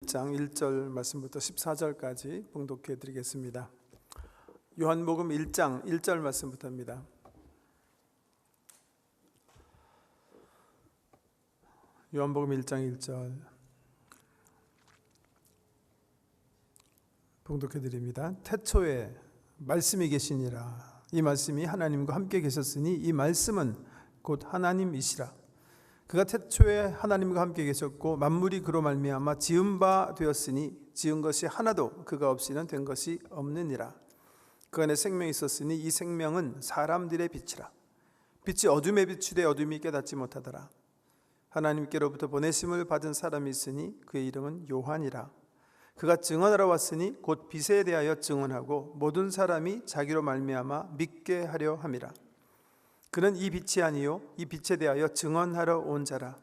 1장 1절 말씀부터 14절까지 봉독해 드리겠습니다. 요한복음 1장 1절 말씀부터입니다. 요한복음 1장 1절 봉독해 드립니다. 태초에 말씀이 계시니라. 이 말씀이 하나님과 함께 계셨으니 이 말씀은 곧 하나님이시라. 그가 태초에 하나님과 함께 계셨고 만물이 그로 말미암아 지은 바 되었으니 지은 것이 하나도 그가 없이는 된 것이 없느니라. 그 안에 생명이 있었으니 이 생명은 사람들의 빛이라. 빛이 어둠에 비추되 어둠이 깨닫지 못하더라. 하나님께로부터 보내심을 받은 사람이 있으니 그의 이름은 요한이라. 그가 증언하러 왔으니 곧 빛에 대하여 증언하고 모든 사람이 자기로 말미암아 믿게 하려 함이라. 그는 이 빛이 아니요 이 빛에 대하여 증언하러 온 자라.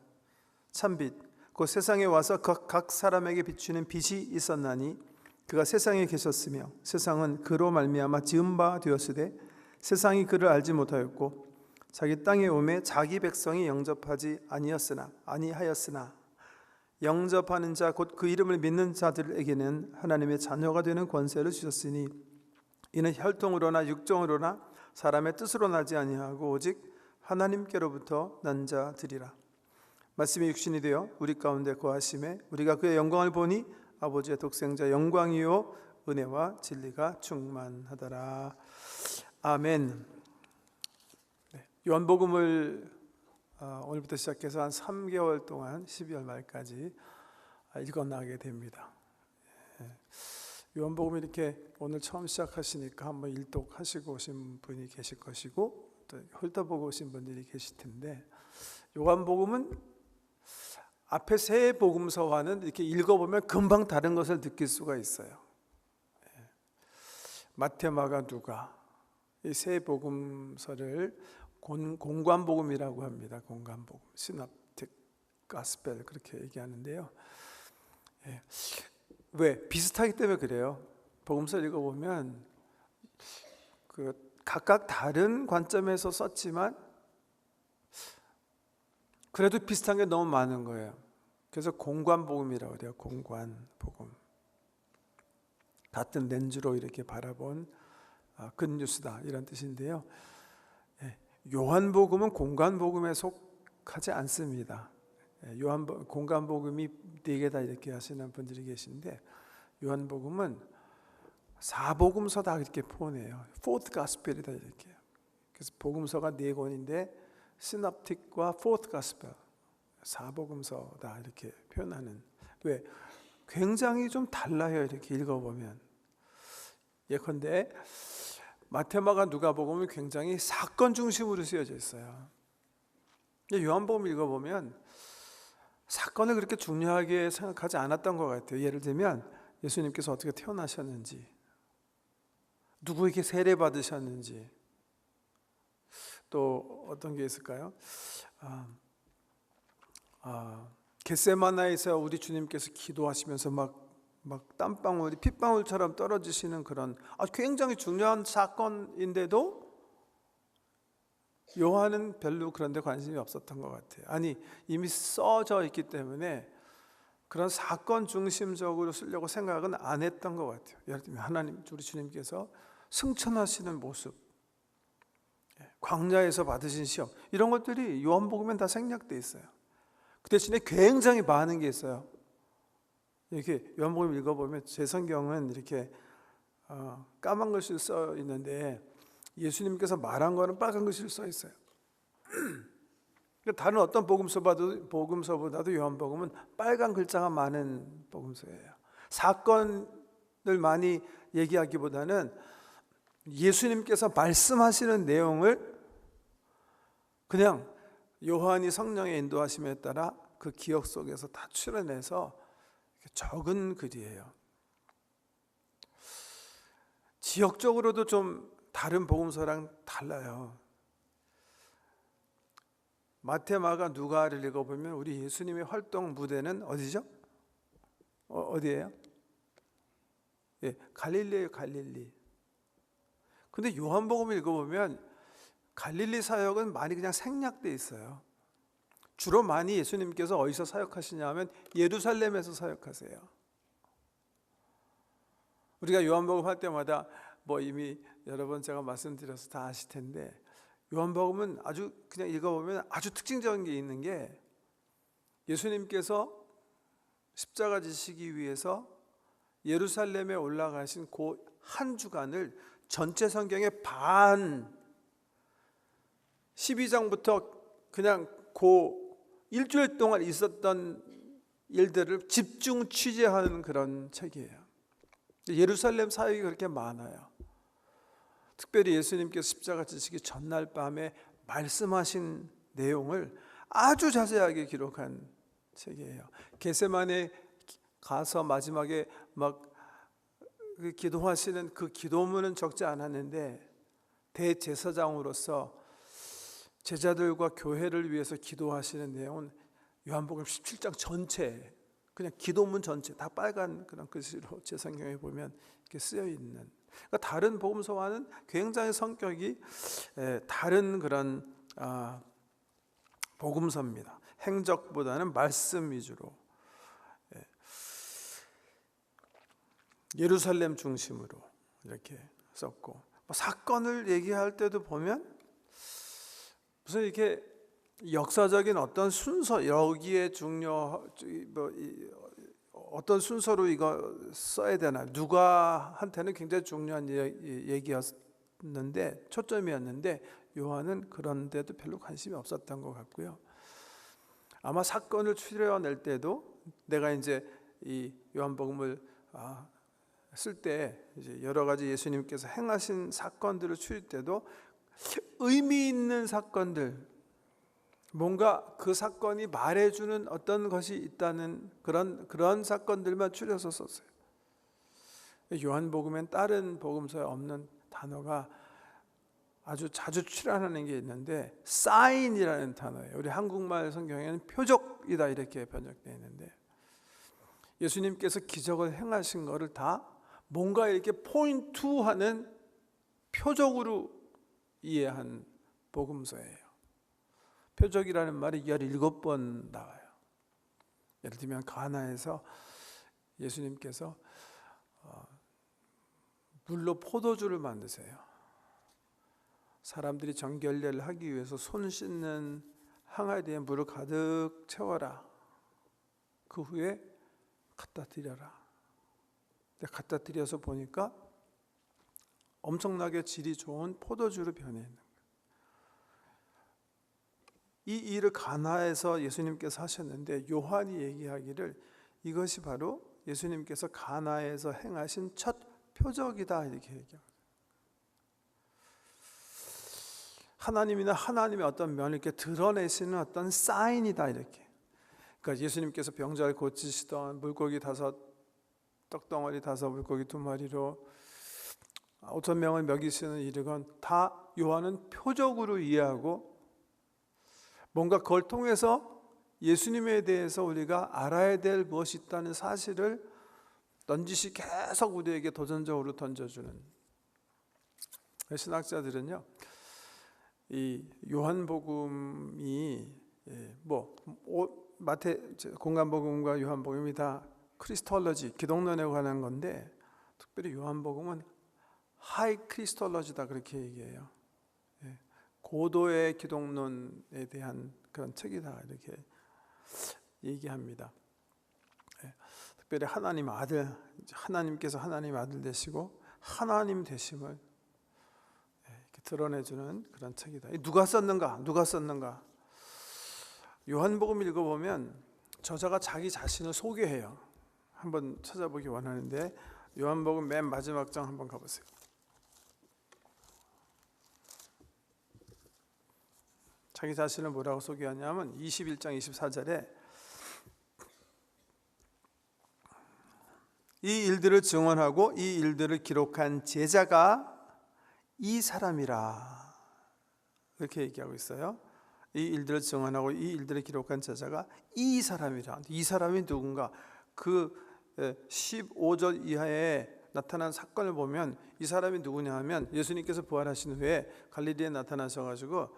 참빛 곧 세상에 와서 각 사람에게 비추는 빛이 있었나니 그가 세상에 계셨으며 세상은 그로 말미암아 지은 바 되었으되 세상이 그를 알지 못하였고 자기 땅에 오매 자기 백성이 영접하지 아니하였으나 영접하는 자 곧 그 이름을 믿는 자들에게는 하나님의 자녀가 되는 권세를 주셨으니 이는 혈통으로나 육정으로나 사람의 뜻으로 나지 아니하고 오직 하나님께로부터 난 자들이라. 말씀이 육신이 되어 우리 가운데 거하심에 우리가 그의 영광을 보니 아버지의 독생자 영광이요 은혜와 진리가 충만하더라. 아멘. 요한복음을 오늘부터 시작해서 한 3개월 동안 12월 말까지 읽어나가게 됩니다. 요한복음 이렇게 오늘 처음 시작하시니까 한번 일독하시고 오신 분이 계실 것이고 또 훑어보고 오신 분들이 계실 텐데, 요한복음은 앞에 세 복음서와는 이렇게 읽어보면 금방 다른 것을 느낄 수가 있어요. 마태, 마가, 누가 이 세 복음서를 공관복음이라고 합니다. 공관복음, 시납틱 가스펠 그렇게 얘기하는데요. 왜? 비슷하기 때문에 그래요. 복음서 읽어보면 각각 다른 관점에서 썼지만 그래도 비슷한 게 너무 많은 거예요. 그래서 공관복음이라고 그래요. 공관복음. 같은 렌즈로 이렇게 바라본 굿뉴스다 이런 뜻인데요. 요한복음은 공관복음에 속하지 않습니다. 공관복음이 4개다 이렇게 하시는 분들이 계신데 요한복음은 4복음서다 이렇게 표현해요. Fourth Gospel이다 이렇게. 그래서 복음서가 4권인데 시납틱과 Fourth Gospel 4복음서다 이렇게 표현하는. 왜? 굉장히 좀 달라요. 이렇게 읽어보면. 예컨대 마태, 마가, 누가복음은 굉장히 사건 중심으로 쓰여져 있어요. 요한복음 읽어보면 사건을 그렇게 중요하게 생각하지 않았던 것 같아요. 예를 들면 예수님께서 어떻게 태어나셨는지, 누구에게 세례 받으셨는지, 또 어떤 게 있을까요? 겟세마나에서 우리 주님께서 기도하시면서 막 땀방울이 핏방울처럼 떨어지시는 그런 굉장히 중요한 사건인데도 요한은 별로 그런 데 관심이 없었던 것 같아요. 아니, 이미 써져 있기 때문에 그런 사건 중심적으로 쓰려고 생각은 안 했던 것 같아요. 예를 들면 하나님, 우리 주님께서 승천하시는 모습, 광야에서 받으신 시험, 이런 것들이 요한복음엔 다 생략돼 있어요. 그 대신에 굉장히 많은 게 있어요. 이렇게 요한복음 읽어보면 제 성경은 이렇게 까만 글씨로 써 있는데 예수님께서 말한 거는 빨간 글씨로 써 있어요. 다른 어떤 복음서보다도 요한복음은 빨간 글자가 많은 복음서예요. 사건을 많이 얘기하기보다는 예수님께서 말씀하시는 내용을 그냥 요한이 성령의 인도하심에 따라 그 기억 속에서 다 추려내서 적은 글이에요. 지역적으로도 좀 다른 복음서랑 달라요. 마태, 마가, 누가를 읽어보면 우리 예수님의 활동 무대는 어디죠? 어디예요? 갈릴리예요. 갈릴리. 근데 요한복음을 읽어보면 갈릴리 사역은 많이 그냥 생략돼 있어요. 주로 많이 예수님께서 어디서 사역하시냐 하면 예루살렘에서 사역하세요. 우리가 요한복음 할 때마다 뭐 이미 여러 번 제가 말씀드려서 다 아실 텐데, 요한복음은 아주 그냥 읽어보면 아주 특징적인 게 있는 게, 예수님께서 십자가 지시기 위해서 예루살렘에 올라가신 그 한 주간을 전체 성경의 반 12장부터 그냥 그 일주일 동안 있었던 일들을 집중 취재하는 그런 책이에요. 예루살렘 사역이 그렇게 많아요. 특별히 예수님께서 십자가 지시기 전날 밤에 말씀하신 내용을 아주 자세하게 기록한 책이에요. 겟세마네 가서 마지막에 막 기도하시는 그 기도문은 적지 않았는데, 대제사장으로서 제자들과 교회를 위해서 기도하시는 내용은 요한복음 17장 전체, 그냥 기도문 전체 다 빨간 그런 글씨로 제 성경에 보면 이렇게 쓰여 있는, 그러니까 다른 복음서와는 굉장히 성격이 다른 그런 복음서입니다. 행적보다는 말씀 위주로, 예루살렘 중심으로 이렇게 썼고, 사건을 얘기할 때도 보면 무슨 이렇게 역사적인 어떤 순서, 여기에 어떤 순서로 이거 써야 되나, 누가한테는 굉장히 중요한 얘기였는데, 초점이었는데 요한은 그런데도 별로 관심이 없었던 것 같고요. 아마 사건을 추려낼 때도 내가 이제 이 요한복음을 쓸 때 이제 여러 가지 예수님께서 행하신 사건들을 추릴 때도 의미 있는 사건들, 뭔가 그 사건이 말해주는 어떤 것이 있다는 그런 사건들만 추려서 썼어요. 요한복음엔 다른 복음서에 없는 단어가 아주 자주 출연하는 게 있는데, 사인이라는 단어예요. 우리 한국말 성경에는 표적이다 이렇게 번역되어 있는데, 예수님께서 기적을 행하신 것을 다 뭔가 이렇게 포인트하는 표적으로 이해한 복음서예요. 표적이라는 말이 17번 나와요. 예를 들면 가나에서 예수님께서 물로 포도주를 만드세요. 사람들이 정결례를 하기 위해서 손 씻는 항아리에 물을 가득 채워라. 그 후에 갖다 드려라. 갖다 드려서 보니까 엄청나게 질이 좋은 포도주로 변해 있는 거예요. 이 일을 가나에서 예수님께서 하셨는데, 요한이 얘기하기를 이것이 바로 예수님께서 가나에서 행하신 첫 표적이다 이렇게 얘기합니다. 하나님이나 하나님의 어떤 면을 이렇게 드러내시는 어떤 사인이다 이렇게. 그러니까 예수님께서 병자를 고치시던, 물고기 5, 떡덩어리 5, 물고기 2마리로 5,000명을 먹이시는 일은 다 요한은 표적으로 이해하고, 뭔가 그걸 통해서 예수님에 대해서 우리가 알아야 될 무엇이 있다는 사실을 넌지시 계속 우리에게 도전적으로 던져주는. 신학자들은요, 이 요한복음이 공간복음과 요한복음이 다 크리스톨로지, 기독론에 관한 건데, 특별히 요한복음은 하이 크리스톨로지다 그렇게 얘기해요. 고도의 기독론에 대한 그런 책이다 이렇게 얘기합니다. 특별히 하나님 아들, 하나님께서 하나님 아들 되시고 하나님 되심을 이렇게 드러내주는 그런 책이다. 누가 썼는가? 요한복음 읽어보면 저자가 자기 자신을 소개해요. 한번 찾아보기 원하는데, 요한복음 맨 마지막 장 한번 가보세요. 자기 자신을 뭐라고 소개하냐면 21장 24절에 이 일들을 증언하고 이 일들을 기록한 제자가 이 사람이라 이렇게 얘기하고 있어요. 이 일들을 증언하고 이 일들을 기록한 제자가 이 사람이라. 이 사람이 누군가? 그 15절 이하에 나타난 사건을 보면 이 사람이 누구냐 하면, 예수님께서 부활하신 후에 갈릴리에 나타나셔가지고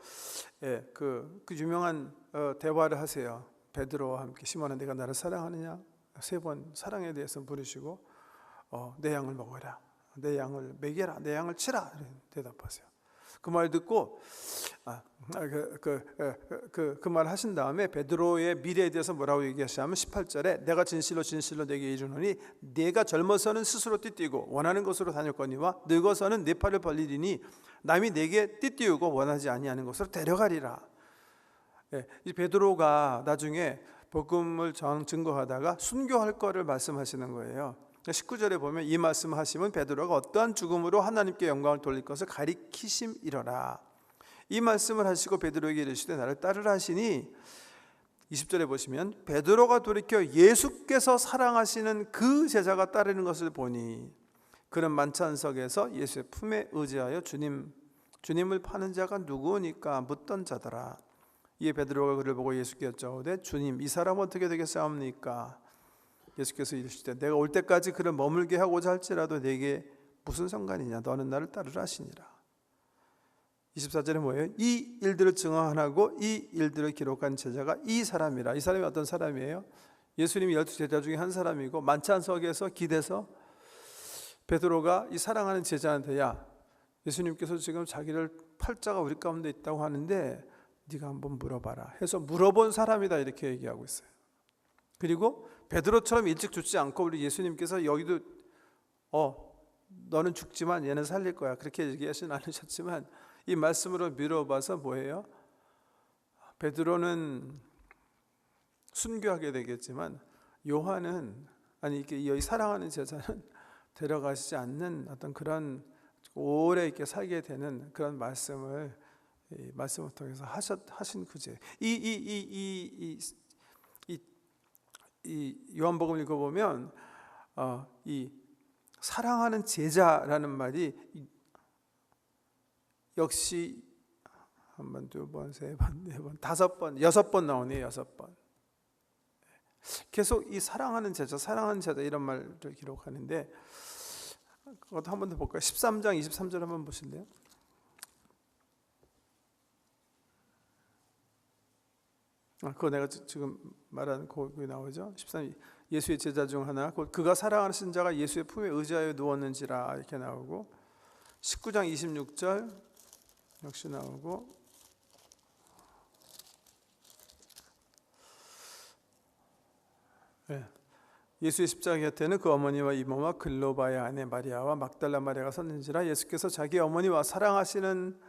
그 유명한 대화를 하세요. 베드로와 함께. 시몬아, 내가 나를 사랑하느냐? 3번 사랑에 대해서 물으시고, 내 양을 먹어라, 내 양을 먹여라, 내 양을 치라 대답하세요. 그 말 듣고 그 말 하신 다음에 베드로의 미래에 대해서 뭐라고 얘기하시냐면 18절에 내가 진실로 진실로 내게 이르노니 네가 젊어서는 스스로 띠뛰고 원하는 곳으로 다녔거니와 늙어서는 네 팔을 벌리리니 남이 내게 띠띠우고 원하지 아니하는 곳으로 데려가리라. 이 베드로가 나중에 복음을 증거하다가 순교할 거를 말씀하시는 거예요. 19절에 보면 이 말씀을 하시면 베드로가 어떠한 죽음으로 하나님께 영광을 돌릴 것을 가리키심이러라. 이 말씀을 하시고 베드로에게 이르시되 나를 따르라 하시니 20절에 보시면 베드로가 돌이켜 예수께서 사랑하시는 그 제자가 따르는 것을 보니 그는 만찬석에서 예수의 품에 의지하여 주님을 파는 자가 누구니까 묻던 자더라. 이에 베드로가 그를 보고 예수께 여짜오되 주님 이 사람 어떻게 되겠사옵니까? 예수께서 이르시되 내가 올 때까지 그를 머물게 하고자 할지라도 내게 무슨 상관이냐, 너는 나를 따르라 하시니라. 24절에 뭐예요? 이 일들을 증언하고 이 일들을 기록한 제자가 이 사람이라. 이 사람이 어떤 사람이에요? 예수님이 12제자 중에 한 사람이고 만찬석에서 기대서 베드로가 이 사랑하는 제자한테 야, 예수님께서 지금 자기를 팔자가 우리 가운데 있다고 하는데 네가 한번 물어봐라 해서 물어본 사람이다 이렇게 얘기하고 있어요. 그리고 베드로처럼 일찍 죽지 않고 우리 예수님께서 여기도 너는 죽지만 얘는 살릴 거야 그렇게 얘기하시는 않으셨지만 이 말씀으로 미뤄봐서 뭐예요? 베드로는 순교하게 되겠지만 요한은 이 사랑하는 제자는 데려가시지 않는 어떤 그런 오래 이렇게 살게 되는 그런 말씀을 통해서 하신 구제. 이 요한복음 읽어보면 이 사랑하는 제자라는 말이 역시 한 번, 두 번, 세 번, 네 번, 다섯 번, 여섯 번 나오네요. 6번. 계속 이 사랑하는 제자 이런 말을 기록하는데 그것도 한 번 더 볼까요? 13장 23절 한번 보실래요? 그거 내가 지금 말한 거기 나오죠. 13 예수의 제자 중 하나 그가 사랑하는 자가 예수의 품에 의지하여 누웠는지라 이렇게 나오고 19장 26절 역시 나오고 예수의 십자가 곁에는 그 어머니와 이모와 글로바의 아내 마리아와 막달라 마리아가 섰는지라. 예수께서 자기 어머니와 사랑하시는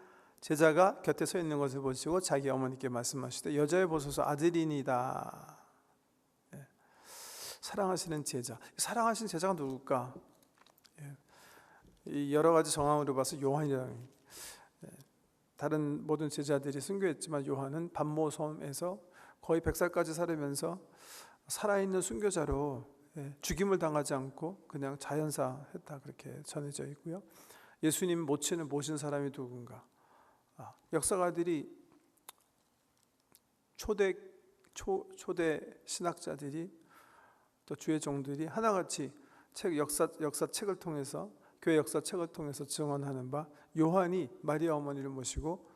제자가 곁에 서 있는 것을 보시고 자기 어머니께 말씀하시되 여자의 보소서 아들이니다. 사랑하시는 제자, 사랑하시는 제자가 누굴까? 여러 가지 정황으로 봐서 요한이라는, 다른 모든 제자들이 순교했지만 요한은 반모섬에서 거의 100살까지 살으면서 살아있는 순교자로 죽임을 당하지 않고 그냥 자연사했다 그렇게 전해져 있고요. 예수님 모친을 모신 사람이 누군가? 역사가들이 초대 신학자들이 또 주의 종들이 하나같이 역사책을 통해서 교회 역사책을 통해서 증언하는 바 요한이 마리아 어머니를 모시고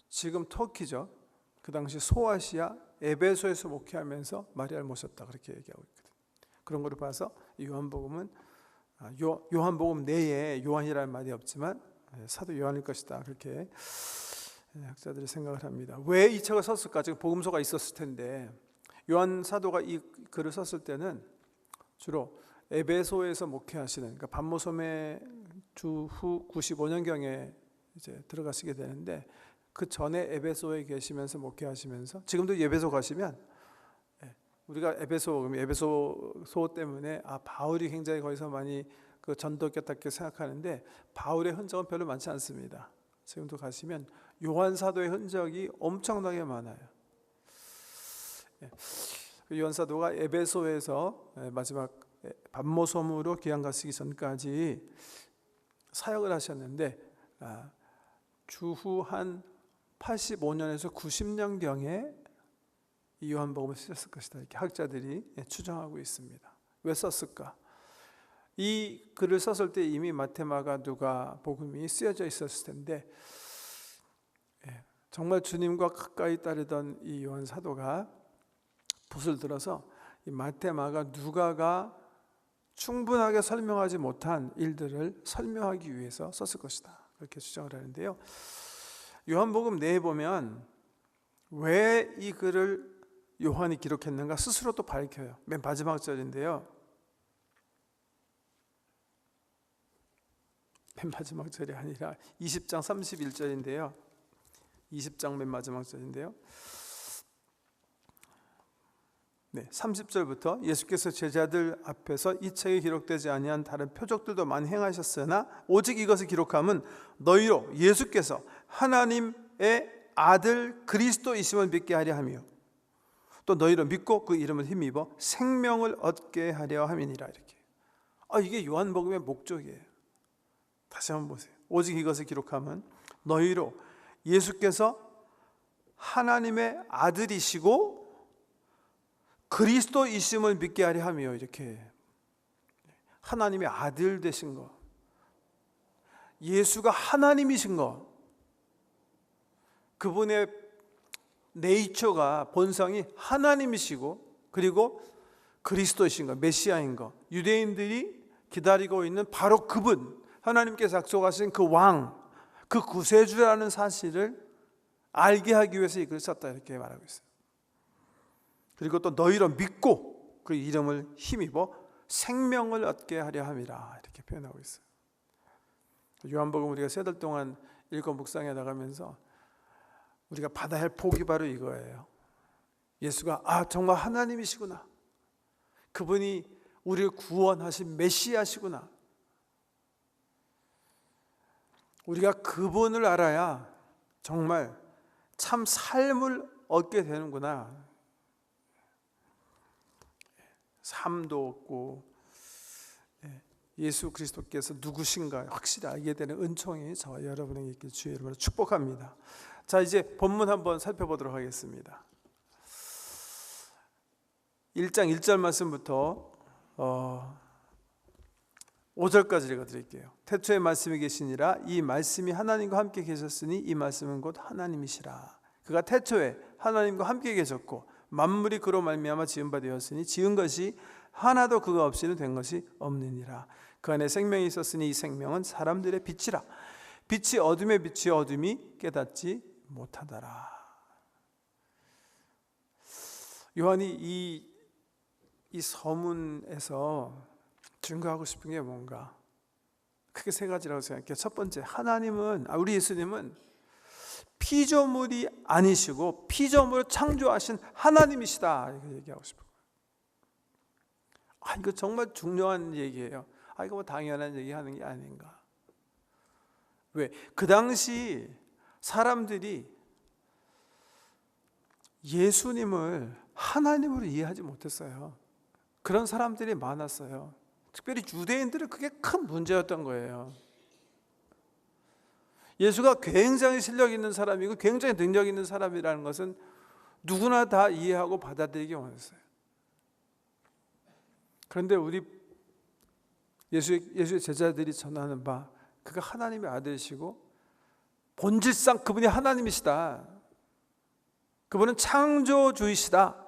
지금 터키죠. 그 당시 소아시아 에베소에서 목회하면서 마리아를 모셨다 그렇게 얘기하고 있거든요. 그런 거를 봐서 이 요한복음은 요한복음 내에 요한이라는 말이 없지만 사도 요한일 것이다 그렇게 학자들이 생각을 합니다. 왜 이 책을 썼을까? 지금 복음서가 있었을 텐데 요한 사도가 이 글을 썼을 때는 주로 에베소에서 목회하시는, 그러니까 반모섬에 주후 95년경에 이제 들어가시게 되는데 그 전에 에베소에 계시면서 목회하시면서 지금도 에베소 가시면 우리가 에베소 때문에 바울이 굉장히 거기서 많이 그 전도했다고 생각하는데 바울의 흔적은 별로 많지 않습니다. 지금도 가시면 요한 사도의 흔적이 엄청나게 많아요. 요한 사도가 에베소에서 마지막 반모섬으로 귀양 가시기 전까지 사역을 하셨는데 주후 한 85년에서 90년경에 이 요한복음을 쓰셨을 것이다 이렇게 학자들이 추정하고 있습니다. 왜 썼을까? 이 글을 썼을 때 이미 마태, 마가, 누가 복음이 쓰여져 있었을 텐데 정말 주님과 가까이 따르던 이 요한 사도가 붓을 들어서 이 마태, 마가, 누가가 충분하게 설명하지 못한 일들을 설명하기 위해서 썼을 것이다, 그렇게 주장을 하는데요. 요한복음 내에 보면 왜 이 글을 요한이 기록했는가 스스로 또 밝혀요. 맨 마지막 절인데요. 맨 마지막 절이 아니라 20장 31절인데요. 20장 맨 마지막 절인데요. 30절부터 예수께서 제자들 앞에서 이 책에 기록되지 아니한 다른 표적들도 많이 행하셨으나 오직 이것을 기록함은 너희로 예수께서 하나님의 아들 그리스도이심을 믿게 하려 함이요 또 너희로 믿고 그 이름을 힘입어 생명을 얻게 하려 함이니라. 이렇게. 이게 요한복음의 목적이에요. 다시 한번 보세요. 오직 이것을 기록함은 너희로 예수께서 하나님의 아들이시고 그리스도이심을 믿게 하려 함이요. 이렇게 하나님의 아들 되신 거, 예수가 하나님이신 거, 그분의 네이처가 본성이 하나님이시고 그리고 그리스도이신 거, 메시아인 거, 유대인들이 기다리고 있는 바로 그분, 하나님께서 약속하신 그 왕, 그 구세주라는 사실을 알게 하기 위해서 이 글을 썼다, 이렇게 말하고 있어요. 그리고 또 너희로 믿고 그 이름을 힘입어 생명을 얻게 하려 함이라, 이렇게 표현하고 있어요. 요한복음 우리가 세 달 동안 읽고 묵상해 나가면서 우리가 받아야 할 복이 바로 이거예요. 예수가 정말 하나님이시구나, 그분이 우리를 구원하신 메시아시구나, 우리가 그분을 알아야 정말 참 삶을 얻게 되는구나, 삶도 얻고 예수 그리스도께서 누구신가 확실히 알게 되는 은총이 저와 여러분에게 있길 주의 이름으로 축복합니다. 자, 이제 본문 한번 살펴보도록 하겠습니다. 1장 1절 말씀부터 5절까지 읽어드릴게요. 태초에 말씀이 계시니라 이 말씀이 하나님과 함께 계셨으니 이 말씀은 곧 하나님이시라. 그가 태초에 하나님과 함께 계셨고 만물이 그로 말미암아 지은 바 되었으니 지은 것이 하나도 그가 없이는 된 것이 없느니라. 그 안에 생명이 있었으니 이 생명은 사람들의 빛이라. 빛이 어둠에 비추어 어둠이 깨닫지 못하더라. 요한이 이 서문에서 증거하고 싶은 게 뭔가 크게 세 가지라고 생각해요. 첫 번째, 하나님은, 우리 예수님은 피조물이 아니시고 피조물을 창조하신 하나님이시다, 이렇게 얘기하고 싶어요. 이거 정말 중요한 얘기예요. 이거 뭐 당연한 얘기하는 게 아닌가. 왜? 그 당시 사람들이 예수님을 하나님으로 이해하지 못했어요. 그런 사람들이 많았어요. 특별히 유대인들은 그게 큰 문제였던 거예요. 예수가 굉장히 실력 있는 사람이고 굉장히 능력 있는 사람이라는 것은 누구나 다 이해하고 받아들이기 원했어요. 그런데 우리 예수의 제자들이 전하는 바, 그가 하나님의 아들이시고 본질상 그분이 하나님이시다, 그분은 창조주이시다,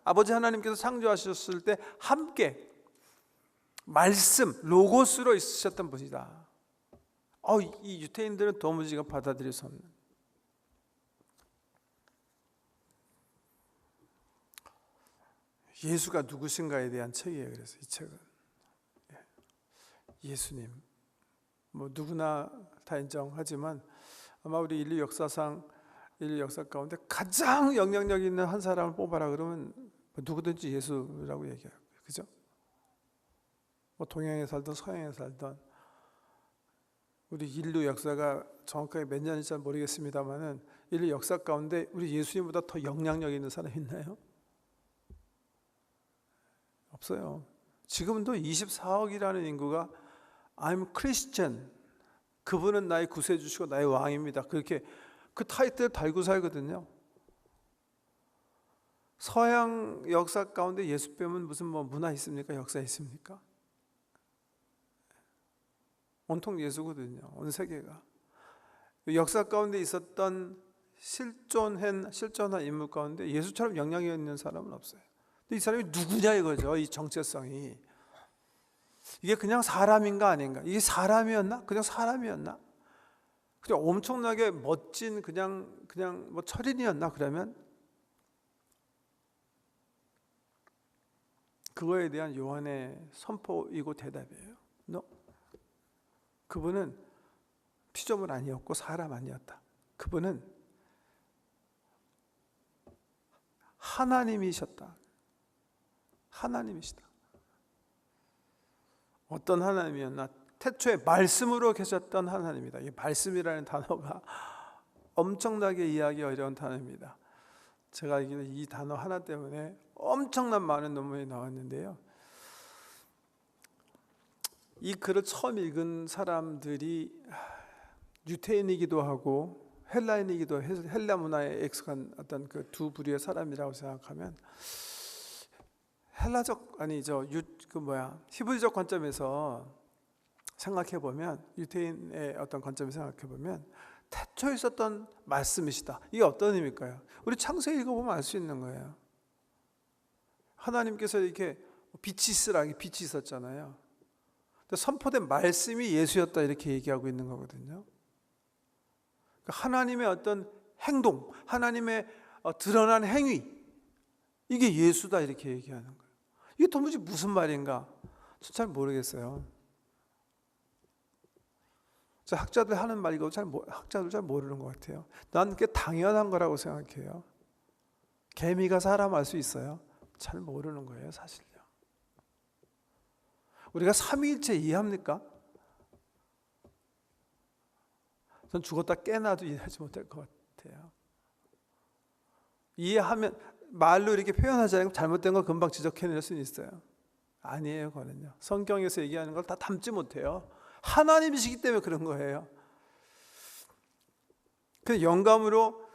아버지 하나님께서 창조하셨을 때 함께 말씀, 로고스로 있으셨던 분이다. 이 유태인들은 도무지 받아들일 수 없는. 예수가 누구신가에 대한 책이에요. 그래서 이 책은 예수님, 뭐 누구나 다 인정하지만 아마 우리 인류 역사 가운데 가장 영향력 있는 한 사람을 뽑아라 그러면 누구든지 예수라고 얘기해요. 그죠? 뭐 동양에 살던 서양에 살던, 우리 인류 역사가 정확하게 몇 년인지 잘 모르겠습니다만은 인류 역사 가운데 우리 예수님보다 더 영향력 있는 사람 있나요? 없어요. 지금도 24억이라는 인구가 I'm Christian, 그분은 나의 구세주시고 나의 왕입니다, 그렇게 그 타이틀을 달고 살거든요. 서양 역사 가운데 예수 빼면 무슨 뭐 문화 있습니까? 역사 있습니까? 온통 예수거든요. 온 세계가. 역사 가운데 있었던 실존한 인물 가운데 예수처럼 영향력 있는 사람은 없어요. 근데 이 사람이 누구냐 이거죠. 이 정체성이. 이게 그냥 사람인가 아닌가? 이게 사람이었나? 그냥 사람이었나? 그냥 엄청나게 멋진 그냥 뭐 철인이었나? 그러면 그거에 대한 요한의 선포이고 대답이에요. No. 그분은 피조물 아니었고 사람 아니었다. 그분은 하나님이셨다. 하나님이시다. 어떤 하나님이었나? 태초에 말씀으로 계셨던 하나님이다. 이 말씀이라는 단어가 엄청나게 이해하기 어려운 단어입니다. 제가 이 단어 하나 때문에 엄청난 많은 논문이 나왔는데요. 이 글을 처음 읽은 사람들이 유태인이기도 하고 헬라인이기도 해서 헬라 문화에 익숙한 어떤 그 두 부류의 사람이라고 생각하면 히브리적 관점에서 생각해 보면, 유태인의 어떤 관점에서 생각해 보면 태초에 있었던 말씀이시다. 이게 어떤 의미일까요? 우리 창세기 읽어보면 알 수 있는 거예요. 하나님께서 이렇게 빛이 있으라, 빛이 있었잖아요. 선포된 말씀이 예수였다 이렇게 얘기하고 있는 거거든요. 하나님의 어떤 행동, 하나님의 드러난 행위, 이게 예수다 이렇게 얘기하는 거예요. 이게 도무지 무슨 말인가? 저 잘 모르겠어요. 학자들 하는 말이고 학자들 잘 모르는 것 같아요. 난 그게 당연한 거라고 생각해요. 개미가 사람 알 수 있어요? 잘 모르는 거예요, 사실요. 우리가 삼위일체 이해합니까? 전 죽었다 깨나도 이해하지 못할 것 같아요. 이해하면 말로 이렇게 표현하지 않고 잘못된 거 금방 지적해낼 수는 있어요. 아니에요, 그거는요. 성경에서 얘기하는 걸 다 담지 못해요. 하나님이시기 때문에 그런 거예요. 그 영감으로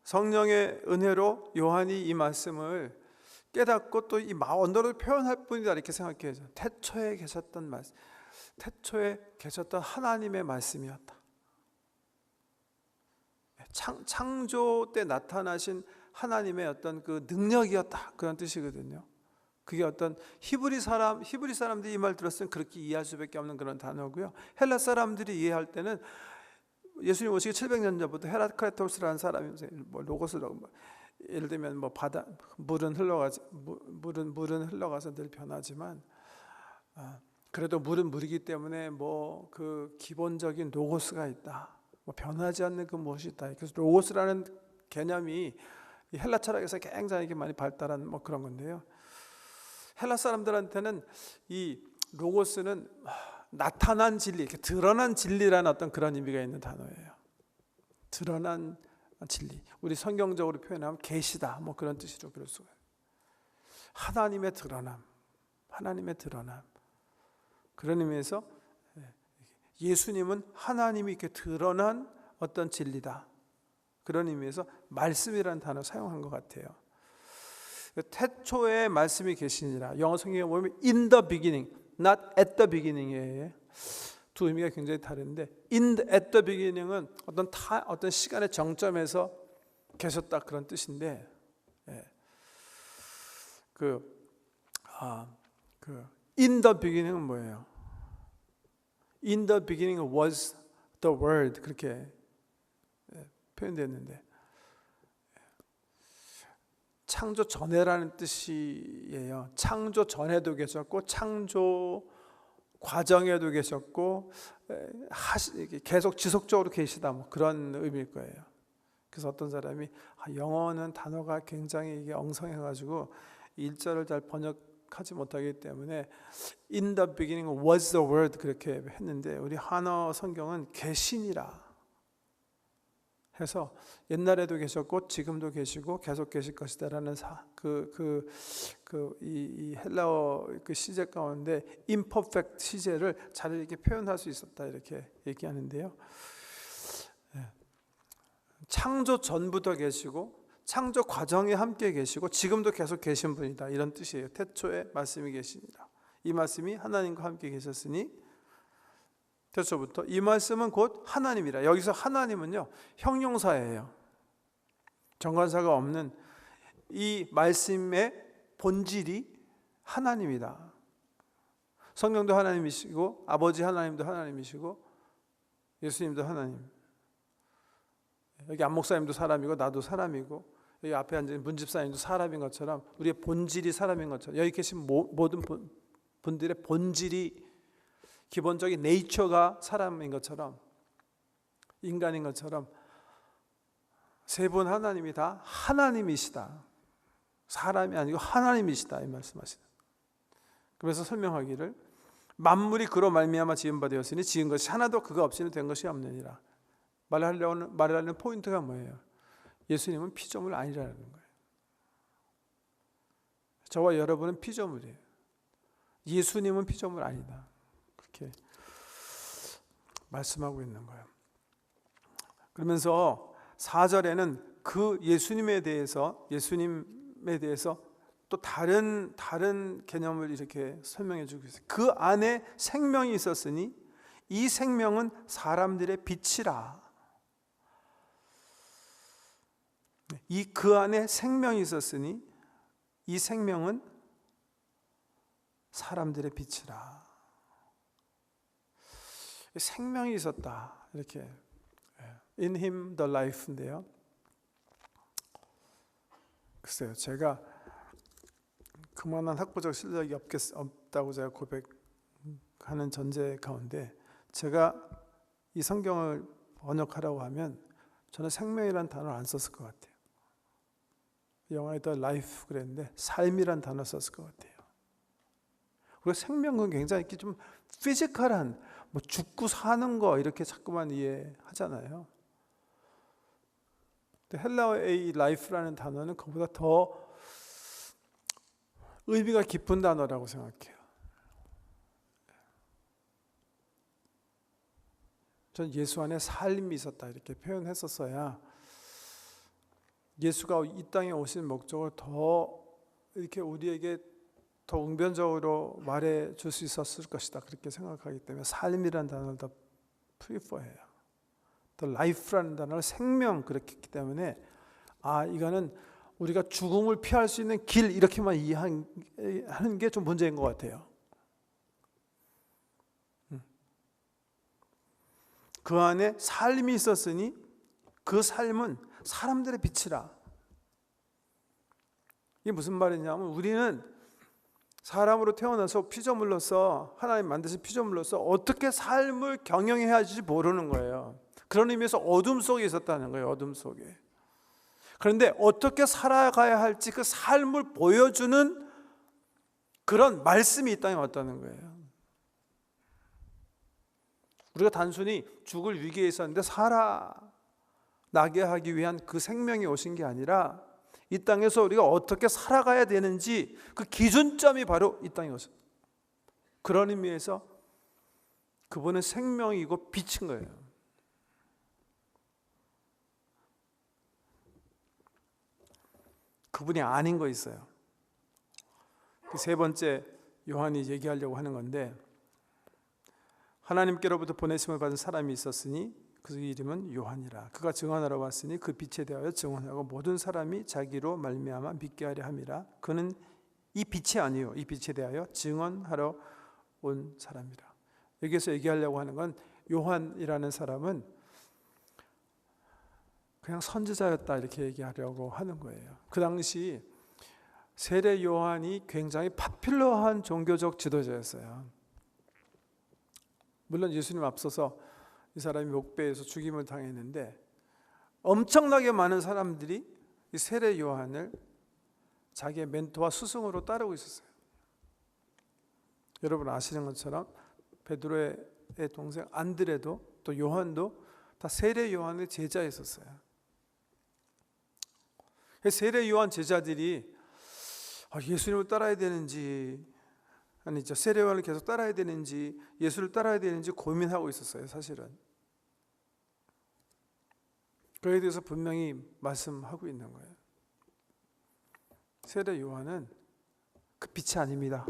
성령의 은혜로 요한이 이 말씀을 깨닫고 또 이 언어로 표현할 뿐이다 이렇게 생각해야죠. 태초에 계셨던 말씀, 태초에 계셨던 하나님의 말씀이었다. 창조 때 나타나신 하나님의 어떤 그 능력이었다, 그런 뜻이거든요. 그게 어떤 히브리 사람들이 이 말 들었으면 그렇게 이해할 수밖에 없는 그런 단어고요. 헬라 사람들이 이해할 때는 예수님 오시기 700년 전부터 헤라크레토스라는 사람이 뭐 로고스라고, 예를 들면 뭐 바다 물은 흘러가서 늘 변하지만 그래도 물은 물이기 때문에 뭐 그 기본적인 로고스가 있다. 뭐 변하지 않는 그 무엇이 있다. 그래서 로고스라는 개념이 헬라 철학에서 굉장히 많이 발달한 뭐 그런 건데요. 헬라 사람들한테는 이 로고스는 나타난 진리, 이렇게 드러난 진리라는 어떤 그런 의미가 있는 단어예요. 드러난 진리. 우리 성경적으로 표현하면 계시다, 뭐 그런 뜻으로 그럴 수가 있어요. 하나님의 드러남, 하나님의 드러남. 그런 의미에서 예수님은 하나님이 이렇게 드러난 어떤 진리다. 그런 의미에서 말씀이라는 단어 사용한 것 같아요. 태초에 말씀이 계시니라. 영어 성경에 보면 in the beginning, not at the beginning이에요. 두 의미가 굉장히 다른데 at the beginning은 어떤 시간의 정점에서 계셨다 그런 뜻인데, in the beginning은 뭐예요? In the beginning was the word, 그렇게 표현됐는데 창조 전에라는 뜻이에요. 창조 전에도 계셨고 창조 과정에도 계셨고 계속 지속적으로 계시다, 뭐 그런 의미일 거예요. 그래서 어떤 사람이 영어는 단어가 굉장히 이게 엉성해가지고 일절을 잘 번역하지 못하기 때문에 In the beginning was the word 그렇게 했는데, 우리 한어 성경은 계시니라 해서 옛날에도 계셨고 지금도 계시고 계속 계실 것이다라는 이 헬라어 그 시제 가운데 imperfect 시제를 잘 이렇게 표현할 수 있었다 이렇게 얘기하는데요. 창조 전부터 계시고 창조 과정에 함께 계시고 지금도 계속 계신 분이다, 이런 뜻이에요. 태초에 말씀이 계시니라. 이 말씀이 하나님과 함께 계셨으니 태초부터 이 말씀은 곧 하나님이라. 여기서 하나님은요 형용사예요. 정관사가 없는 이 말씀의 본질이 하나님이다. 성령도 하나님이시고 아버지 하나님도 하나님이시고 예수님도 하나님. 여기 안 목사님도 사람이고 나도 사람이고 여기 앞에 앉은 문집사님도 사람인 것처럼 우리의 본질이 사람인 것처럼 여기 계신 모든 분들의 본질이 기본적인 네이처가 사람인 것처럼 인간인 것처럼 세 분 하나님이 다 하나님이시다. 사람이 아니고 하나님이시다 이 말씀하시다. 그래서 설명하기를 만물이 그로 말미암아 지은 바 되었으니 지은 것이 하나도 그가 없이는 된 것이 없느니라. 말하려는 포인트가 뭐예요? 예수님은 피조물 아니라는 거예요. 저와 여러분은 피조물이에요. 예수님은 피조물 아니다. 그렇게 말씀하고 있는 거예요. 그러면서 4절에는 그 예수님에 대해서 또 다른 개념을 이렇게 설명해 주고 있어요. 그 안에 생명이 있었으니 이 생명은 사람들의 빛이라. 그 안에 생명이 있었으니 이 생명은 사람들의 빛이라. 생명이 있었다. 이렇게 In him the life인데요. 글쎄요, 제가 그만한 학부적 실력이 없다고 제가 고백하는 전제 가운데 제가 이 성경을 번역하라고 하면 저는 생명이라는 단어를 안 썼을 것 같아요. 영어에 The life 그랬는데 삶이란 단어 썼을 것 같아요. 우리가 생명은 굉장히 이렇게 좀 피지컬한 뭐 죽고 사는 거 이렇게 자꾸만 이해하잖아요. 헬라어의 life라는 단어는 그보다 더 의미가 깊은 단어라고 생각해요. 전 예수 안에 삶이 있었다 이렇게 표현했었어야 예수가 이 땅에 오신 목적을 더 이렇게 우리에게 더 웅변적으로 말해 줄 수 있었을 것이다 그렇게 생각하기 때문에 삶이라는 단어를 더 프리퍼해요. The life라는 단어를 생명 그렇게 했기 때문에 이거는 우리가 죽음을 피할 수 있는 길 이렇게만 이해하는 게 좀 문제인 것 같아요. 그 안에 삶이 있었으니 그 삶은 사람들의 빛이라. 이게 무슨 말이냐면 우리는 사람으로 태어나서 피조물로서 하나님 만드신 피조물로서 어떻게 삶을 경영해야 할지 모르는 거예요. 그런 의미에서 어둠 속에 있었다는 거예요. 어둠 속에. 그런데 어떻게 살아가야 할지 그 삶을 보여주는 그런 말씀이 이 땅에 왔다는 거예요. 우리가 단순히 죽을 위기에 있었는데 살아나게 하기 위한 그 생명이 오신 게 아니라 이 땅에서 우리가 어떻게 살아가야 되는지 그 기준점이 바로 이 땅에 오셨어요. 그런 의미에서 그분은 생명이고 빛인 거예요. 그분이 아닌 거 있어요. 그 세 번째 요한이 얘기하려고 하는 건데 하나님께로부터 보내심을 받은 사람이 있었으니 그 이름은 요한이라. 그가 증언하러 왔으니 그 빛에 대하여 증언하고 모든 사람이 자기로 말미암아 믿게 하려 함이라. 그는 이 빛이 아니요 이 빛에 대하여 증언하러 온 사람이라. 여기서 얘기하려고 하는 건 요한이라는 사람은 그냥 선지자였다 이렇게 얘기하려고 하는 거예요. 그 당시 세례 요한이 굉장히 파퓰러한 종교적 지도자였어요. 물론 예수님 앞서서 이 사람이 목배에서 죽임을 당했는데 엄청나게 많은 사람들이 이 세례 요한을 자기의 멘토와 스승으로 따르고 있었어요. 여러분 아시는 것처럼 베드로의 동생 안드레도 또 요한도 다 세례 요한의 제자였었어요. 세례 요한 제자들이 예수님을 따라야 되는지 아니죠. 세례 요한을 계속 따라야 되는지 예수를 따라야 되는지 고민하고 있었어요. 사실은. 그에 대해서 분명히 말씀하고 있는 거예요. 세례 요한은 그 빛이 아닙니다.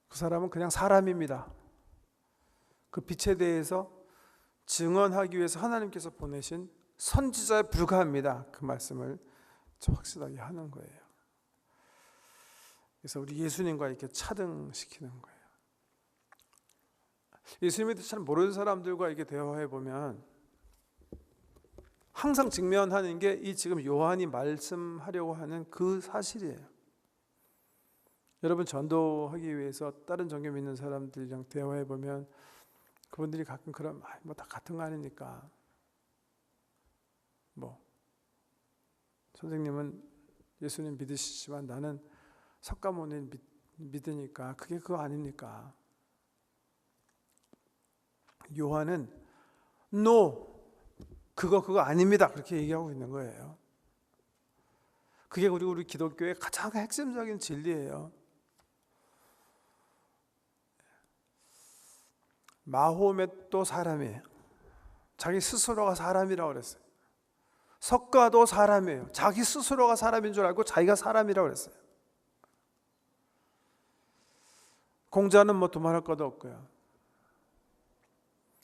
그 사람은 그냥 사람입니다. 그 빛에 대해서 증언하기 위해서 하나님께서 보내신 선지자에 불과합니다. 그 말씀을 확실하게 하는 거예요. 그래서 우리 예수님과 이렇게 차등시키는 거예요. 예수님에 대해서 잘 모르는 사람들과 이렇게 대화해 보면 항상 직면하는 게 이 지금 요한이 말씀하려고 하는 그 사실이에요. 여러분, 전도하기 위해서 다른 종교 믿는 사람들이랑 대화해 보면 그분들이 가끔 그런 뭐 다 같은 거 아닙니까? 뭐 선생님은 예수님 믿으시지만 나는 석가모니 믿으니까 그게 그거 아닙니까? 요한은 No, 그거 아닙니다. 그렇게 얘기하고 있는 거예요. 그게 우리 기독교의 가장 핵심적인 진리예요. 마호멧도 사람이에요. 자기 스스로가 사람이라고 그랬어요. 석가도 사람이에요. 자기 스스로가 사람인 줄 알고 자기가 사람이라고 그랬어요. 공자는 뭐 두말할 것도 없고요.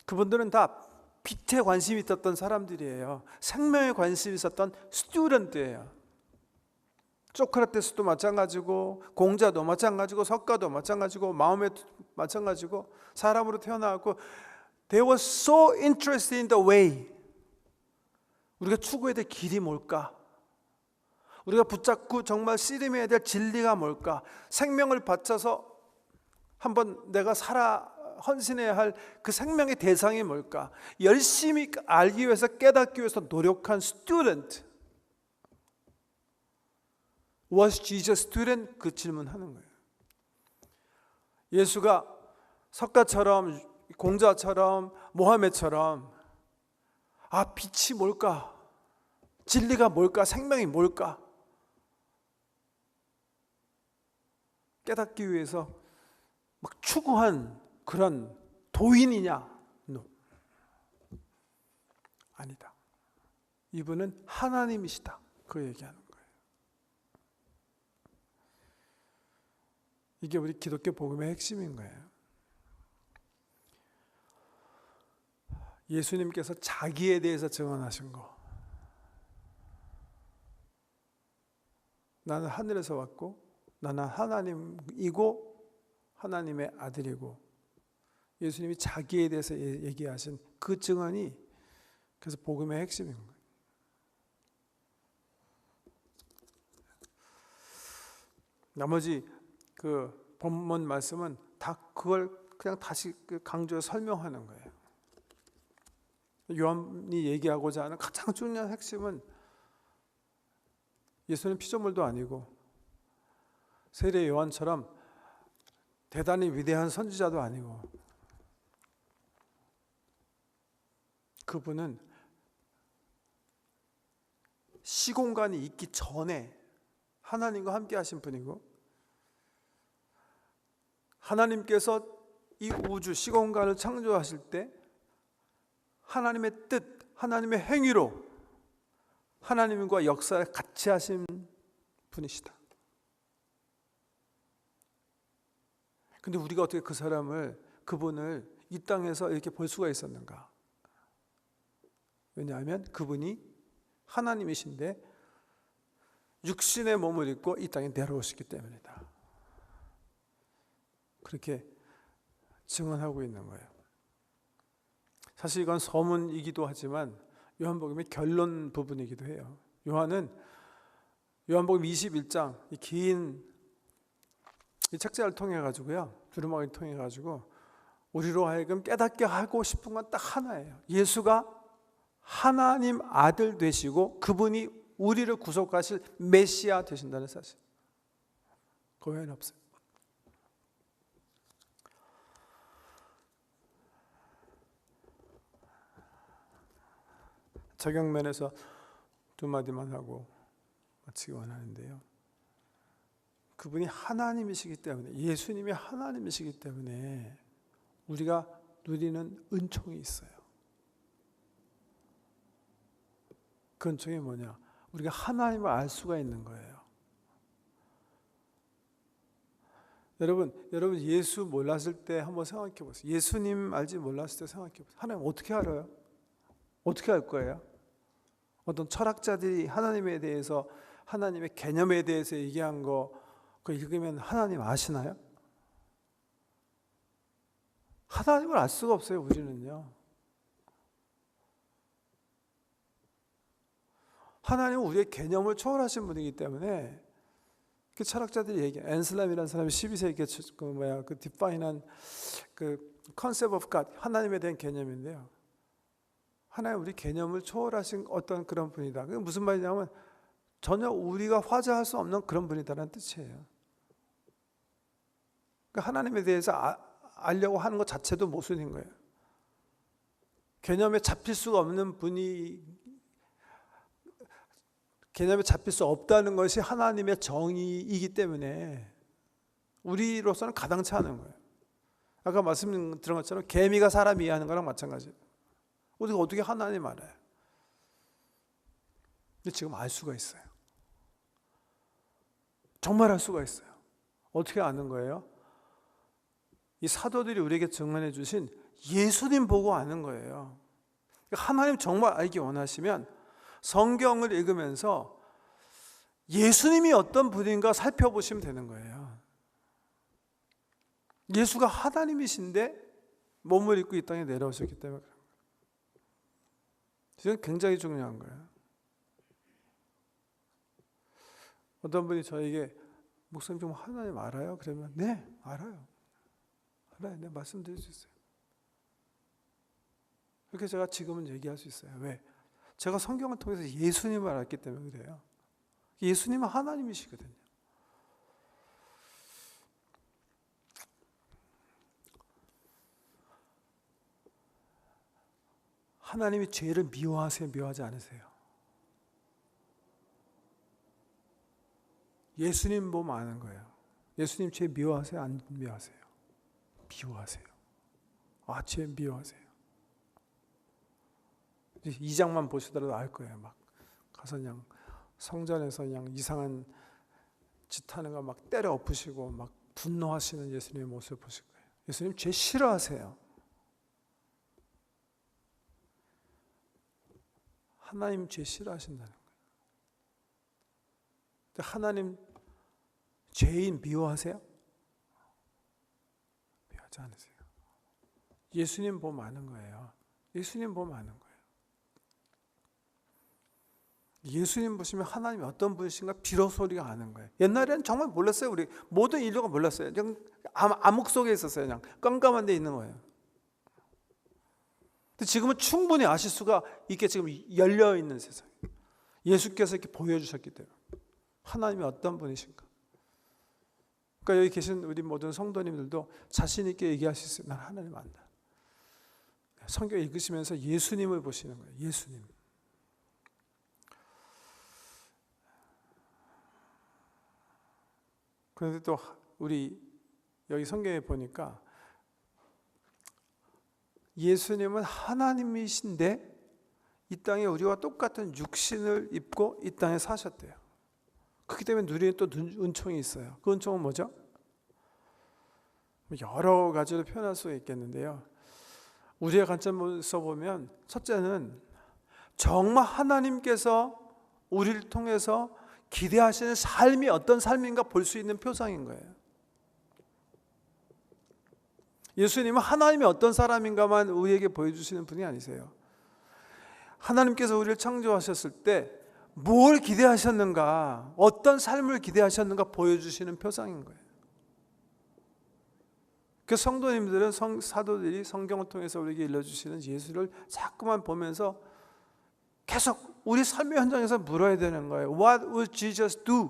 그분들은 다 빛에 관심이 있었던 사람들이에요. 생명에 관심이 있었던 스튜던트예요. 소크라테스도 마찬가지고, 공자도 마찬가지고, 석가도 마찬가지고, 마호메도 마찬가지고, 사람으로 태어나고, they were so interested in the way. 우리가 추구해야 될 길이 뭘까? 우리가 붙잡고 정말 씨름해야 될 진리가 뭘까? 생명을 바쳐서 한번 내가 헌신해야 할 그 생명의 대상이 뭘까? 열심히 알기 위해서, 깨닫기 위해서 노력한 스튜던트. Was Jesus student? 그 질문하는 거예요. 예수가 석가처럼, 공자처럼, 모하메처럼 빛이 뭘까? 진리가 뭘까? 생명이 뭘까? 깨닫기 위해서 막 추구한 그런 도인이냐? No. 아니다. 이분은 하나님이시다. 그 얘기하는 거예요. 이게 우리 기독교 복음의 핵심인 거예요. 예수님께서 자기에 대해서 증언하신 거. 나는 하늘에서 왔고 나는 하나님이고 하나님의 아들이고, 예수님이 자기에 대해서 얘기하신 그 증언이 그래서 복음의 핵심인 거예요. 나머지 그 본문 말씀은 다 그걸 그냥 다시 강조해서 설명하는 거예요. 요한이 얘기하고자 하는 가장 중요한 핵심은 예수는 피조물도 아니고 세례 요한처럼 대단히 위대한 선지자도 아니고, 그분은 시공간이 있기 전에 하나님과 함께 하신 분이고, 하나님께서 이 우주 시공간을 창조하실 때 하나님의 뜻, 하나님의 행위로 하나님과 역사를 같이 하신 분이시다. 근데 우리가 어떻게 그분을 이 땅에서 이렇게 볼 수가 있었는가? 왜냐하면 그분이 하나님이신데 육신의 몸을 입고 이 땅에 내려오셨기 때문이다. 그렇게 증언하고 있는 거예요. 사실 이건 서문이기도 하지만 요한복음의 결론 부분이기도 해요. 요한은 요한복음 21장 이 긴 이 책자를 통해 가지고요, 두루마기를 통해 가지고 우리로 하여금 깨닫게 하고 싶은 건 딱 하나예요. 예수가 하나님 아들 되시고 그분이 우리를 구속하실 메시아 되신다는 사실. 그 외에는 없어요. 적용면에서 두 마디만 하고 마치기 원하는데요. 그분이 하나님이시기 때문에, 예수님이 하나님이시기 때문에 우리가 누리는 은총이 있어요. 그 은총이 뭐냐? 우리가 하나님을 알 수가 있는 거예요. 여러분 예수 몰랐을 때 한번 생각해 보세요. 예수님 알지 몰랐을 때 생각해 보세요. 하나님 어떻게 알아요? 어떻게 알 거예요? 어떤 철학자들이 하나님에 대해서, 하나님의 개념에 대해서 얘기한 거, 그거 읽으면 하나님 아시나요? 하나님을 알 수가 없어요, 우리는요. 하나님은 우리의 개념을 초월하신 분이기 때문에 그 철학자들이 얘기해. 앤슬람이라는 사람이 12세기에 그 디파인한 그 컨셉 오브 갓, 하나님에 대한 개념인데요. 하나님 우리 개념을 초월하신 어떤 그런 분이다. 그게 무슨 말이냐면 전혀 우리가 화제할 수 없는 그런 분이다라는 뜻이에요. 그러니까 하나님에 대해서 알려고 하는 것 자체도 모순인 거예요. 개념에 잡힐 수가 없는 분이, 개념에 잡힐 수 없다는 것이 하나님의 정의이기 때문에 우리로서는 가당치 않은 거예요. 아까 말씀드린 것처럼 개미가 사람 이해하는 거랑 마찬가지예요. 우리가 어떻게 하나님 알아요? 근데 지금 알 수가 있어요. 정말 알 수가 있어요. 어떻게 아는 거예요? 이 사도들이 우리에게 증언해 주신 예수님 보고 아는 거예요. 하나님 정말 알기 원하시면 성경을 읽으면서 예수님이 어떤 분인가 살펴보시면 되는 거예요. 예수가 하나님이신데 몸을 입고 이 땅에 내려오셨기 때문에 그런 거예요. 이건 굉장히 중요한 거예요. 어떤 분이 저에게 목사님 좀 하나님 알아요? 그러면 네, 알아요. 네, 말씀드릴 수 있어요. 그렇게 제가 지금은 얘기할 수 있어요. 왜? 제가 성경을 통해서 예수님을 알았기 때문에 그래요. 예수님은 하나님이시거든요. 하나님이 죄를 미워하세요? 미워하지 않으세요? 예수님 보면 아는 거예요. 예수님 죄 미워하세요? 안 미워하세요? 미워하세요. 죄 미워하세요. 2장만 보시더라도 알 거예요. 막 가서 그냥 성전에서 그냥 이상한 짓 하는 거 막 때려 엎으시고 막 분노하시는 예수님의 모습을 보실 거예요. 예수님 죄 싫어하세요. 하나님 죄 싫어하신다는 거예요. 하나님 죄인 미워하세요? 미워하지 않으세요. 예수님 보면 아는 거예요. 예수님 보면 아는 거예요. 예수님 보시면 하나님이 어떤 분이신가 비로소 우리가 아는 거예요. 옛날에는 정말 몰랐어요. 우리 모든 인류가 몰랐어요. 그냥 암흑 속에 있었어요. 그냥 깜깜한 데 있는 거예요. 근데 지금은 충분히 아실 수가 있게 지금 열려 있는 세상. 예수께서 이렇게 보여주셨기 때문에 하나님이 어떤 분이신가. 그러니까 여기 계신 우리 모든 성도님들도 자신 있게 얘기할 수 있어요. 난 하나님 안다. 성경 읽으시면서 예수님을 보시는 거예요. 예수님. 그런데 또 우리 여기 성경에 보니까 예수님은 하나님이신데 이 땅에 우리와 똑같은 육신을 입고 이 땅에 사셨대요. 그렇기 때문에 누리는 또 은총이 있어요. 그 은총은 뭐죠? 여러 가지로 표현할 수 있겠는데요. 우리의 관점에서 보면 첫째는 정말 하나님께서 우리를 통해서 기대하시는 삶이 어떤 삶인가 볼 수 있는 표상인 거예요. 예수님은 하나님이 어떤 사람인가만 우리에게 보여주시는 분이 아니세요. 하나님께서 우리를 창조하셨을 때 뭘 기대하셨는가, 어떤 삶을 기대하셨는가 보여주시는 표상인 거예요. 그 성도님들은 사도들이 성경을 통해서 우리에게 일러주시는 예수를 자꾸만 보면서 계속 우리 삶의 현장에서 물어야 되는 거예요. What would Jesus do?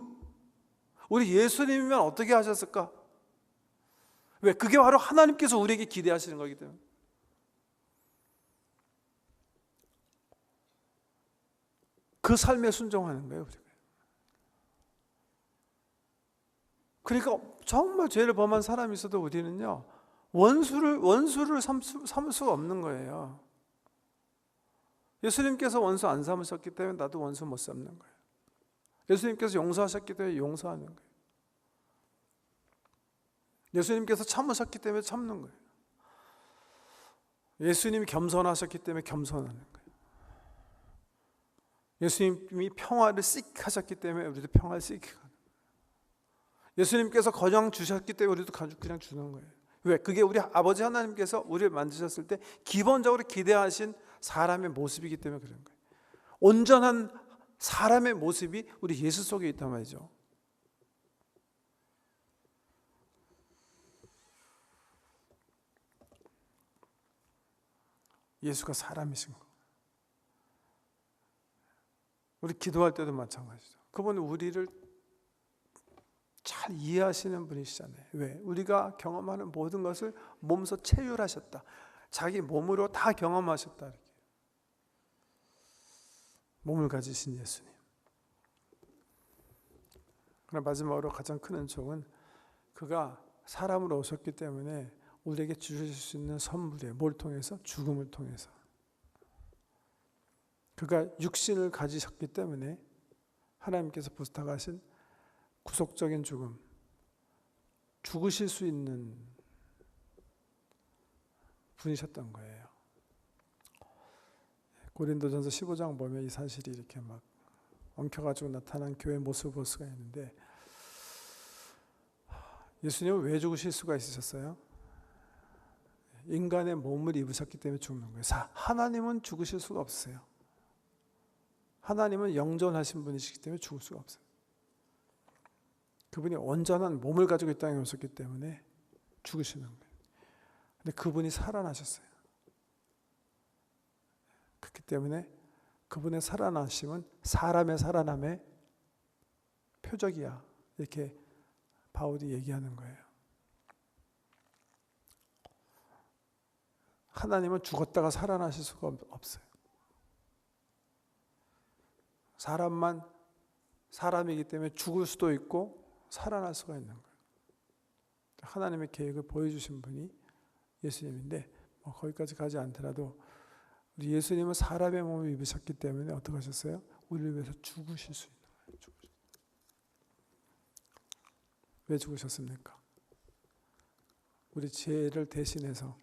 우리 예수님이면 어떻게 하셨을까? 왜? 그게 바로 하나님께서 우리에게 기대하시는 거기 때문에. 그 삶에 순종하는 거예요. 우리가. 그러니까 정말 죄를 범한 사람이 있어도 우리는요 원수를 삼을 수가 없는 거예요. 예수님께서 원수 안 삼으셨기 때문에 나도 원수 못 삼는 거예요. 예수님께서 용서하셨기 때문에 용서하는 거예요. 예수님께서 참으셨기 때문에 참는 거예요. 예수님이 겸손하셨기 때문에 겸손하는 거예요. 예수님이 평화를 씩하셨기 때문에 우리도 평화를 씩하는 거예요. 예수님께서 그냥 주셨기 때문에 우리도 그냥 주는 거예요. 왜? 그게 우리 아버지 하나님께서 우리를 만드셨을 때 기본적으로 기대하신 사람의 모습이기 때문에 그런 거예요. 온전한 사람의 모습이 우리 예수 속에 있단 말이죠. 예수가 사람이신 거. 우리 기도할 때도 마찬가지죠. 그분은 우리를 잘 이해하시는 분이시잖아요. 왜? 우리가 경험하는 모든 것을 몸소 체휼하셨다. 자기 몸으로 다 경험하셨다. 이렇게. 몸을 가지신 예수님. 그러나 마지막으로 가장 큰 은총은 그가 사람으로 오셨기 때문에 우리에게 주실 수 있는 선물이에요. 뭘 통해서? 죽음을 통해서. 그가 육신을 가지셨기 때문에 하나님께서 부탁하신 구속적인 죽음, 죽으실 수 있는 분이셨던 거예요. 고린도전서 15장 보면 이 사실이 이렇게 막 엉켜가지고 나타난 교회 모습을 볼 수가 있는데, 예수님은 왜 죽으실 수가 있으셨어요? 인간의 몸을 입으셨기 때문에 죽는 거예요. 하나님은 죽으실 수가 없어요. 하나님은 영존하신 분이시기 때문에 죽을 수가 없어요. 그분이 온전한 몸을 가지고 이 땅에 오셨기 때문에 죽으시는 거예요. 근데 그분이 살아나셨어요. 그렇기 때문에 그분의 살아나심은 사람의 살아남의 표적이야. 이렇게 바울이 얘기하는 거예요. 하나님은 죽었다가 살아나실 수가 없어요. 사람만 사람이기 때문에 죽을 수도 있고 살아날 수가 있는 거예요. 하나님의 계획을 보여주신 분이 예수님인데, 거기까지 가지 않더라도 우리 예수님은 사람의 몸을 입으셨기 때문에 어떻게 하셨어요? 우리를 위해서 죽으실 수 있는 거예요. 왜 죽으셨습니까? 우리 죄를 대신해서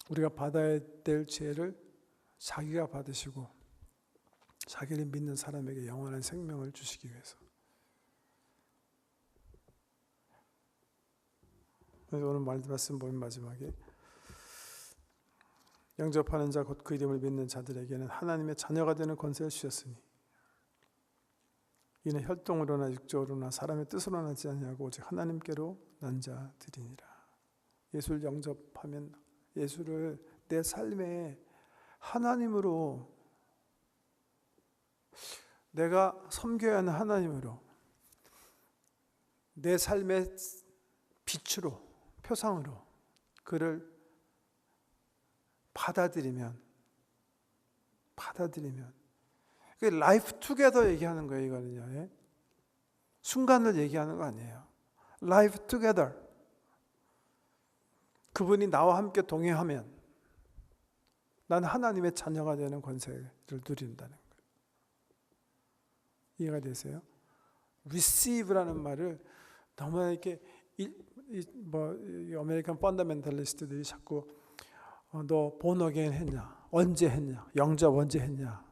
우리가 받아야 될 죄를 자기가 받으시고 자기를 믿는 사람에게 영원한 생명을 주시기 위해서. 오늘 말씀 보면 마지막에 영접하는 자 곧 그 이름을 믿는 자들에게는 하나님의 자녀가 되는 권세를 주셨으니 이는 혈통으로나 육적으로나 사람의 뜻으로 나지 아니하고 오직 하나님께로 난 자들이니라. 예수를 영접하면, 예수를 내 삶에 하나님으로, 내가 섬겨야 하는 하나님으로, 내 삶의 빛으로, 표상으로 그를 받아들이면 라이프 투게더 얘기하는 거예요. 이거는요. 순간을 얘기하는 거 아니에요. 라이프 투게더. 그분이 나와 함께 동행하면 나는 하나님의 자녀가 되는 권세를 누린다는 거예요. 이해가 되세요? receive라는 말을 너무나 이렇게 아메리칸 펀더멘탈리스트들이 자꾸 너 born again 했냐? 언제 했냐? 영접 언제 했냐?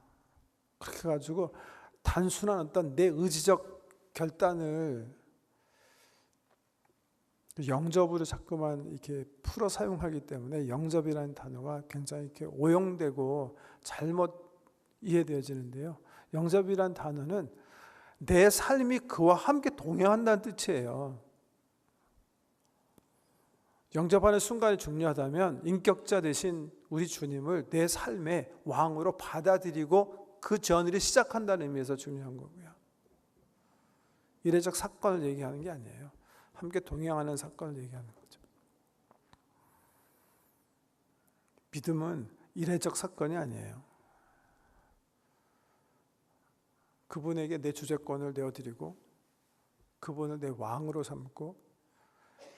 그렇게 해가지고 단순한 어떤 내 의지적 결단을 영접으로 자꾸만 이렇게 풀어 사용하기 때문에 영접이라는 단어가 굉장히 이렇게 오용되고 잘못 이해되어지는데요. 영접이라는 단어는 내 삶이 그와 함께 동행한다는 뜻이에요. 영접하는 순간이 중요하다면 인격자 되신 우리 주님을 내 삶의 왕으로 받아들이고 그 전의를 시작한다는 의미에서 중요한 거고요. 이례적 사건을 얘기하는 게 아니에요. 함께 동행하는 사건을 얘기하는 거죠. 믿음은 이례적 사건이 아니에요. 그분에게 내 주재권을 내어드리고 그분을 내 왕으로 삼고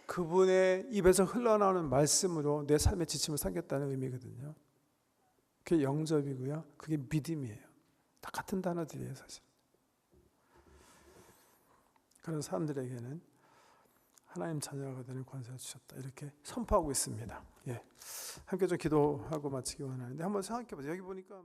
그분의 입에서 흘러나오는 말씀으로 내 삶의 지침을 삼겠다는 의미거든요. 그게 영접이고요. 그게 믿음이에요. 다 같은 단어들이에요, 사실. 그런 사람들에게는 하나님 자녀가 되는 권세를 주셨다. 이렇게 선포하고 있습니다. 함께 좀 기도하고 마치기 원하는데 한번 생각해 보세요. 여기 보니까